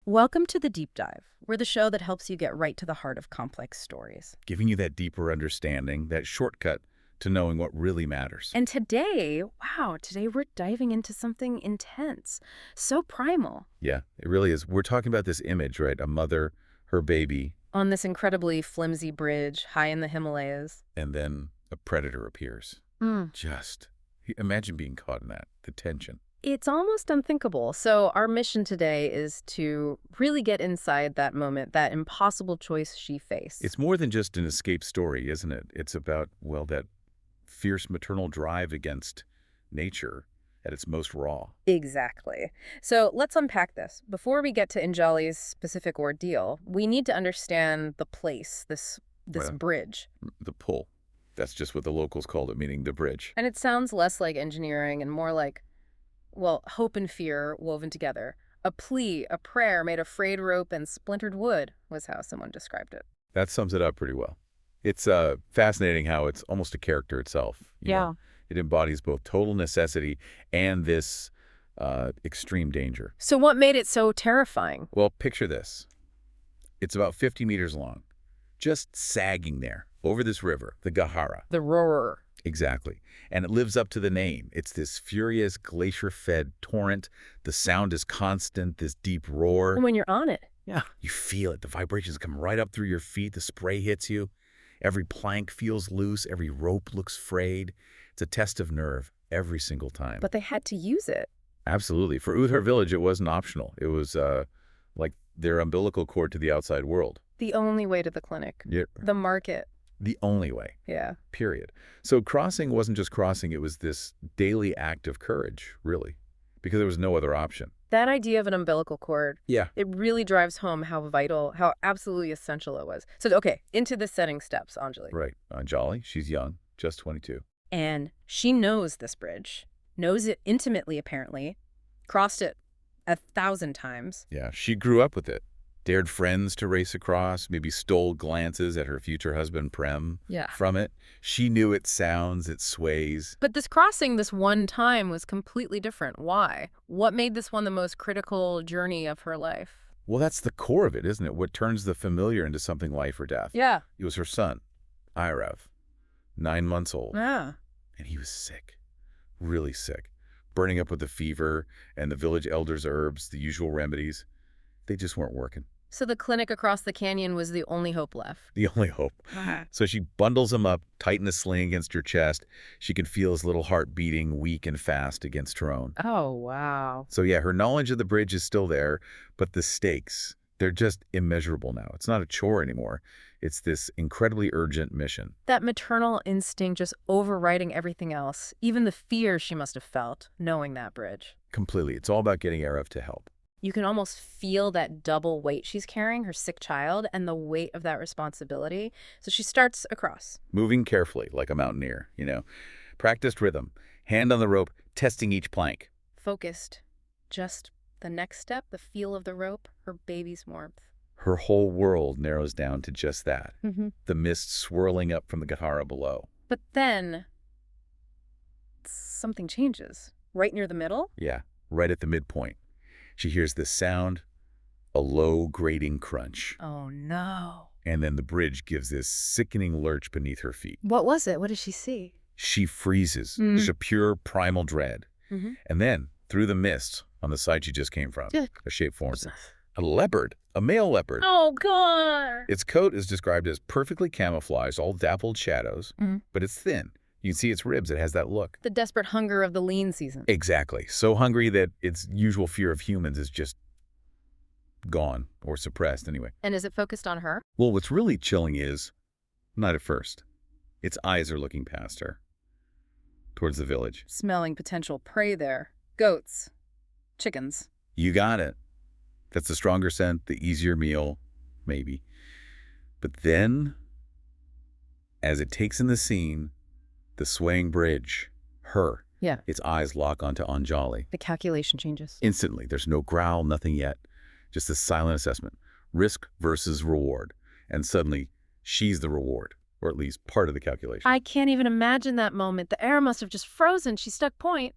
Welcome to the Deep Dive. We're the show that helps you get right to the heart of complex stories. Giving you that deeper understanding, that shortcut to knowing what really matters. And today we're diving into something intense, so primal. Yeah, it really is. We're talking about this image, right? A mother, her baby, On this incredibly flimsy bridge high in the Himalayas. and then a predator appears. Just imagine being caught in that, the tension. It's almost unthinkable. So our mission today is to really get inside that moment, that impossible choice she faced. It's more than just an escape story, isn't it? It's about, well, that fierce maternal drive against nature at its most raw. Exactly. So let's unpack this. Before we get to Anjali's specific ordeal, we need to understand the place, this Well, bridge. The pull. That's just what the locals called it, meaning the bridge. And it sounds less like engineering and more like, well, hope and fear woven together. A plea, a prayer made of frayed rope and splintered wood was how someone described it. That sums it up pretty well. It's fascinating how it's almost a character itself. you know. It embodies both total necessity and this extreme danger. So what made it so terrifying? Well, picture this. It's about 50 meters long, just sagging there over this river, the Gahara. The roarer. Exactly. And it lives up to the name. It's this furious glacier-fed torrent. The sound is constant, this deep roar. When you're on it. Yeah. You feel it. The vibrations come right up through your feet. The spray hits you. Every plank feels loose. Every rope looks frayed. It's a test of nerve every single time. But they had to use it. Absolutely. For Udhar village, it wasn't optional. It was like their umbilical cord to the outside world. The only way to the clinic. Yeah. The market. The only way. Yeah. Period. So crossing wasn't just crossing. It was this daily act of courage, really, because there was no other option. That idea of an umbilical cord, Yeah. it really drives home how vital, how absolutely essential it was. So, okay, into the setting steps, Anjali. Right. Anjali, she's young, just 22. And she knows this bridge, knows it intimately, apparently, crossed it 1,000 times. Yeah, she grew up with it. Dared friends to race across, maybe stole glances at her future husband, Prem, Yeah. from it. She knew its sounds, its sways. But this crossing this one time was completely different. Why? What made this one the most critical journey of her life? Well, that's the core of it, isn't it? What turns the familiar into something life or death. Yeah. It was her son, Irav, 9 months old. Yeah. And he was sick, really sick, burning up with a fever and the village elders' herbs, the usual remedies. They just weren't working. So the clinic across the canyon was the only hope left. The only hope. So she bundles him up, tighten the sling against her chest. She can feel his little heart beating weak and fast against her own. Oh, wow. So yeah, her knowledge of the bridge is still there, but the stakes, they're just immeasurable now. It's not a chore anymore. It's this incredibly urgent mission. That maternal instinct just overriding everything else, even the fear she must have felt knowing that bridge. Completely. It's all about getting Arav to help. You can almost feel that double weight she's carrying, her sick child, and the weight of that responsibility. So she starts across. Moving carefully, like a mountaineer, Practiced rhythm, hand on the rope, testing each plank. Focused. Just the next step, the feel of the rope, her baby's warmth. Her whole world narrows down to just that. Mm-hmm. The mist swirling up from the Gahara below. But then something changes. Right near the middle? Yeah, right at the midpoint. She hears this sound, a low, grating crunch. Oh, no. And then the bridge gives this sickening lurch beneath her feet. What was it? What did she see? She freezes. There's a pure primal dread. Mm-hmm. And then, through the mist, on the side she just came from, Yeah. a shape forms. A leopard, a male leopard. Oh, God. Its coat is described as perfectly camouflaged, all dappled shadows, but it's thin. You can see its ribs. It has that look. The desperate hunger of the lean season. Exactly. So hungry that its usual fear of humans is just gone or suppressed anyway. And is it focused on her? Well, what's really chilling is, not at first, its eyes are looking past her, towards the village. Smelling potential prey there. Goats. Chickens. You got it. That's the stronger scent, the easier meal, maybe. But then, as it takes in the scene, the swaying bridge, her, Yeah. its eyes lock onto Anjali. The calculation changes. Instantly. There's no growl, nothing yet. Just a silent assessment. Risk versus reward. And suddenly, she's the reward, or at least part of the calculation. I can't even imagine that moment. The air must have just frozen. She stuck point.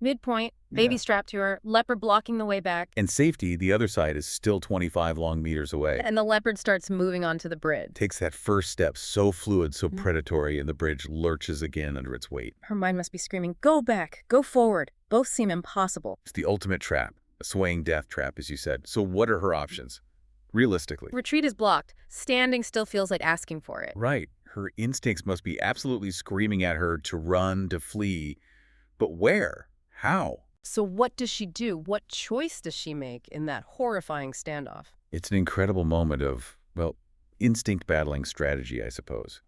Midpoint, baby Yeah. strapped to her, leopard blocking the way back, And safety, the other side, is still 25 long meters away. and the leopard starts moving onto the bridge. Takes that first step, so fluid, so Mhm. predatory, and the bridge lurches again under its weight. Her mind must be screaming, go back, go forward. Both seem impossible. It's the ultimate trap, a swaying death trap, as you said. So what are her options? Realistically. Retreat is blocked. Standing still feels like asking for it. Right. Her instincts must be absolutely screaming at her to run, to flee. But where? How? So what does she do? What choice does she make in that horrifying standoff? It's an incredible moment of, well, instinct battling strategy, I suppose.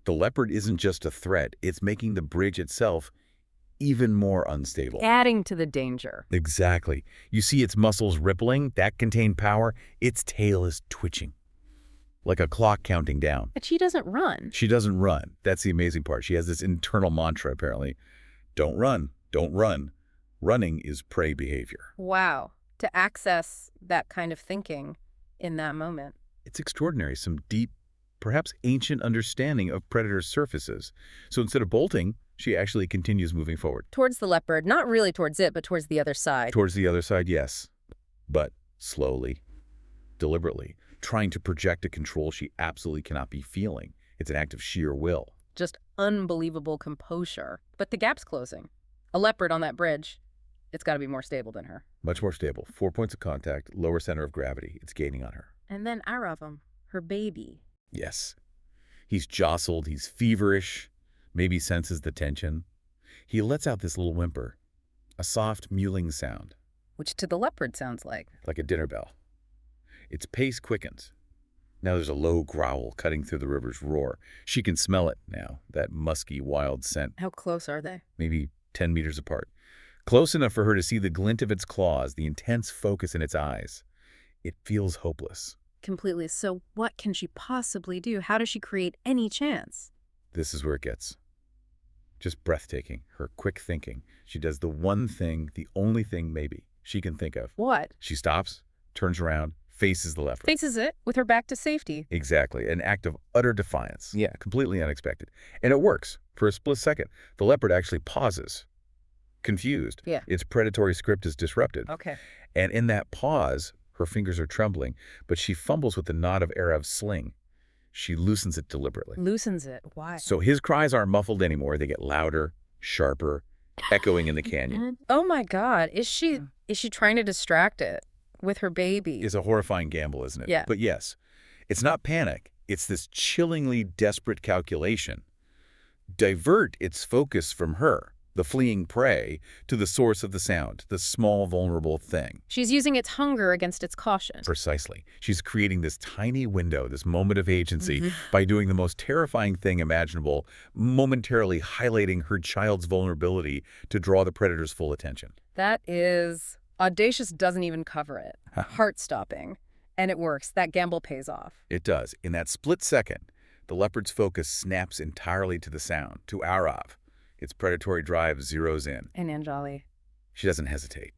The leopard isn't just a threat. It's making the bridge itself even more unstable. Adding to the danger. Exactly. You see its muscles rippling, that contain power. Its tail is twitching, like a clock counting down. But she doesn't run. She doesn't run. That's the amazing part. She has this internal mantra, apparently. Don't run. Don't run. Running is prey behavior. Wow. To access that kind of thinking in that moment. It's extraordinary. Some deep, perhaps ancient understanding of predator surfaces. So instead of bolting, she actually continues moving forward. Towards the leopard, not really towards it, but towards the other side. Towards the other side, yes. But slowly, deliberately, trying to project a control she absolutely cannot be feeling. It's an act of sheer will. Just unbelievable composure. But the gap's closing. A leopard on that bridge, it's got to be more stable than her. Much more stable. 4 points of contact, lower center of gravity. It's gaining on her. And then Aravam, her baby. Yes. He's jostled. He's feverish. Maybe senses the tension. He lets out this little whimper, a soft mewling sound, Which to the leopard sounds like. like a dinner bell. Its pace quickens. Now there's a low growl cutting through the river's roar. She can smell it now, that musky, wild scent, How close are they? maybe 10 meters apart. Close enough for her to see the glint of its claws, the intense focus in its eyes. It feels hopeless. Completely. So what can she possibly do? How does she create any chance? This is where it gets just breathtaking, her quick thinking. She does the one thing, the only thing maybe, she can think of. What? She stops, turns around, faces the leopard. Faces it with her back to safety. Exactly. An act of utter defiance. Yeah, completely unexpected. And it works. For a split second, the leopard actually pauses, confused. Yeah. Its predatory script is disrupted. Okay. And in that pause, her fingers are trembling, but she fumbles with the knot of Arav's sling. She loosens it deliberately. Loosens it. Why? So his cries aren't muffled anymore. They get louder, sharper, echoing in the canyon. Oh my God. Is she trying to distract it with her baby? It's a horrifying gamble, isn't it? Yeah. But yes, it's not panic. It's this chillingly desperate calculation. Divert its focus from her, the fleeing prey, to the source of the sound, the small, vulnerable thing. She's using its hunger against its caution. Precisely. She's creating this tiny window, this moment of agency, Mhm. by doing the most terrifying thing imaginable, momentarily highlighting her child's vulnerability to draw the predator's full attention. That is audacious, doesn't even cover it. Heart-stopping. And it works. That gamble pays off. It does. In that split second, the leopard's focus snaps entirely to the sound, to Arav. Its predatory drive zeroes in. And Anjali. She doesn't hesitate.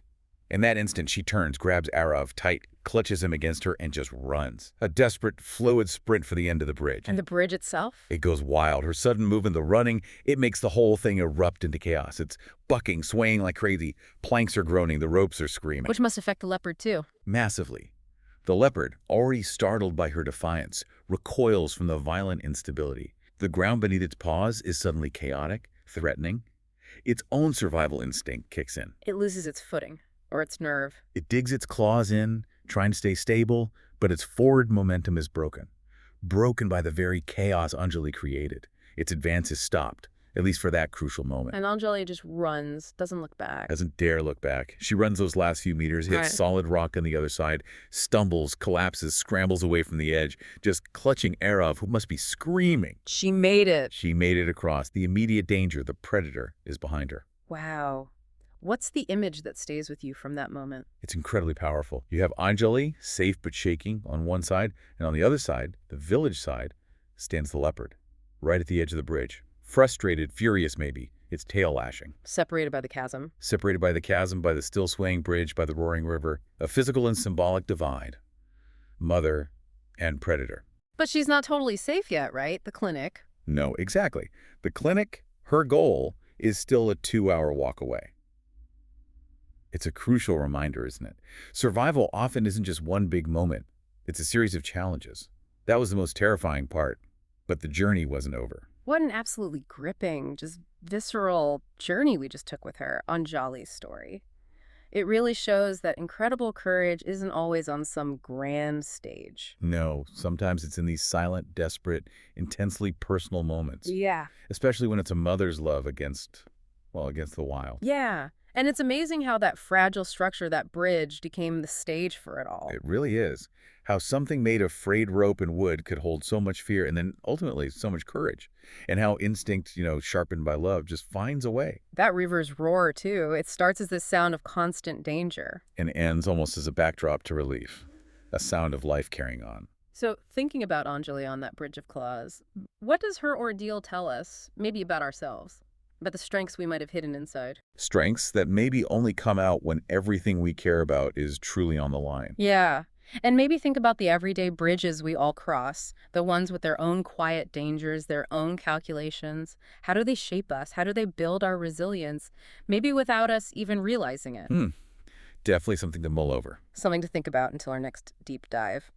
In that instant, she turns, grabs Arav tight, clutches him against her, and just runs. A desperate, fluid sprint for the end of the bridge. And the bridge itself? It goes wild. Her sudden movement, the running, it makes the whole thing erupt into chaos. It's bucking, swaying like crazy. Planks are groaning. The ropes are screaming. Which must affect the leopard too. Massively. The leopard, already startled by her defiance, recoils from the violent instability. The ground beneath its paws is suddenly chaotic, threatening. Its own survival instinct kicks in. It loses its footing, or its nerve. It digs its claws in, trying to stay stable, but its forward momentum is broken. Broken by the very chaos Anjali created. Its advance is stopped, at least for that crucial moment. And Anjali just runs, doesn't look back. Doesn't dare look back. She runs those last few meters, hits Right. solid rock on the other side, stumbles, collapses, scrambles away from the edge, just clutching Arav, who must be screaming. She made it. She made it across. The immediate danger, the predator, is behind her. Wow. What's the image that stays with you from that moment? It's incredibly powerful. You have Anjali, safe but shaking, on one side, and on the other side, the village side, stands the leopard, right at the edge of the bridge. Frustrated, furious maybe, its tail lashing. Separated by the chasm. Separated by the chasm, by the still swaying bridge, by the roaring river. A physical and symbolic divide. Mother and predator. But she's not totally safe yet, right? The clinic. No, exactly. The clinic, her goal, is still a 2-hour walk away. It's a crucial reminder, isn't it? Survival often isn't just one big moment. It's a series of challenges. That was the most terrifying part, but the journey wasn't over. What an absolutely gripping, just visceral journey we just took with her on Jolly's story. It really shows that incredible courage isn't always on some grand stage. No, sometimes it's in these silent, desperate, intensely personal moments, Yeah. especially when it's a mother's love against, well, against the wild. Yeah. And it's amazing how that fragile structure, that bridge, became the stage for it all. It really is. How something made of frayed rope and wood could hold so much fear and then ultimately so much courage. And how instinct, sharpened by love, just finds a way That river's roar, too, it starts as this sound of constant danger. and ends almost as a backdrop to relief. A sound of life carrying on. So, thinking about Anjali on that bridge of claws, what does her ordeal tell us, maybe about ourselves, about the strengths we might have hidden inside? Strengths that maybe only come out when everything we care about is truly on the line. Yeah. And maybe think about the everyday bridges we all cross, the ones with their own quiet dangers, their own calculations. How do they shape us? How do they build our resilience? Maybe without us even realizing it. Definitely something to mull over. Something to think about until our next deep dive.